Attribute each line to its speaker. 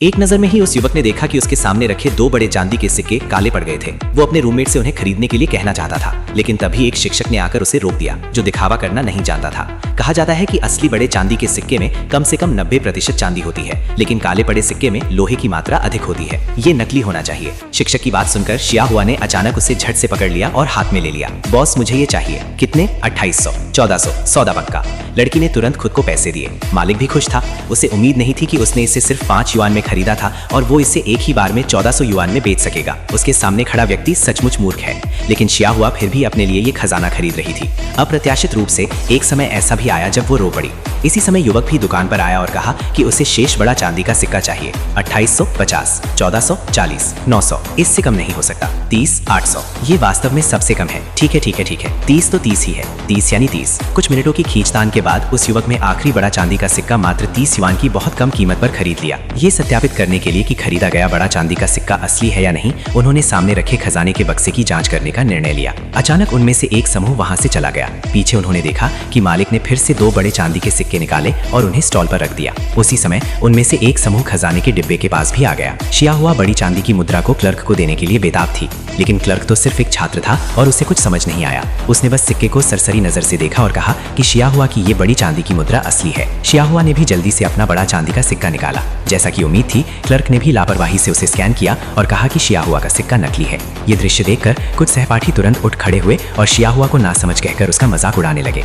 Speaker 1: एक नजर में ही उस युवक ने देखा कि उसके सामने रखे दो बड़े चांदी के सिक्के काले पड़ गए थे। वो अपने रूममेट से उन्हें खरीदने के लिए कहना चाहता था, लेकिन तभी एक शिक्षक ने आकर उसे रोक दिया, जो दिखावा करना नहीं जानता था। कहा जाता है कि असली बड़े चांदी के सिक्के में कम से कम 90% चांदी होती है, लेकिन काले पड़े सिक्के में लोहे की मात्रा अधिक होती है। ये नकली होना चाहिए। शिक्षक की बात सुनकर शिया हुआ ने अचानक उसे झट से पकड़ लिया और हाथ में ले लिया। बॉस, मुझे ये चाहिए। कितने? 2800, 1400, सौदा पक्का। लड़की ने तुरंत खुद को पैसे दिए। मालिक भी खुश था। उसे उम्मीद नहीं थी कि उसने इसे सिर्फ 5 युआन में खरीदा था और वो इसे एक ही बार में 1400 युआन में बेच सकेगा। उसके सामने खड़ा व्यक्ति सचमुच मूर्ख है, लेकिन शिया हुआ फिर भी अपने लिए ये खजाना खरीद रही थी। अप्रत्याशित रूप से एक समय ऐसा भी आया जब वो रो पड़ी। इसी समय युवक भी दुकान पर आया और कहा कि उसे शेष बड़ा चांदी का सिक्का चाहिए। 2850, 1440, 900, इससे कम नहीं हो सकता। 30, 800, ये वास्तव में सबसे कम है। ठीक है ठीक है ठीक है, 30 तो 30 ही है। 30 यानी 30। कुछ मिनटों की खींचतान के बाद उस युवक ने आखिरी बड़ा चांदी का सिक्का मात्र 30 युआन की बहुत कम कीमत पर खरीद लिया। ये सत्यापित करने के लिए कि खरीदा गया बड़ा चांदी का सिक्का असली है या नहीं, उन्होंने सामने रखे खजाने के बक्से की जांच करने का निर्णय लिया। अचानक उनमें से एक समूह वहां से चला गया। पीछे उन्होंने देखा कि मालिक ने फिर से 2 बड़े चांदी के सिक्के निकाले और उन्हें स्टॉल पर रख दिया। उसी समय उनमें से एक समूह खजाने के डिब्बे के पास भी आ गया। शिया हुआ बड़ी चांदी की मुद्रा को क्लर्क को देने के लिए बेताब थी, लेकिन क्लर्क तो सिर्फ एक छात्र था और उसे कुछ समझ नहीं आया। उसने बस सिक्के को सरसरी नजर से देखा और कहा कि शिया हुआ की ये बड़ी चांदी की मुद्रा असली है। शिया हुआ ने भी जल्दी से अपना बड़ा चांदी का सिक्का निकाला। जैसा कि उम्मीद थी, क्लर्क ने भी लापरवाही से उसे स्कैन किया और कहा कि शिया हुआ का सिक्का नकली है। ये दृश्य देखकर कुछ सहपाठी तुरंत उठ खड़े हुए और शिया हुआ को नासमझ कहकर उसका मजाक उड़ाने लगे।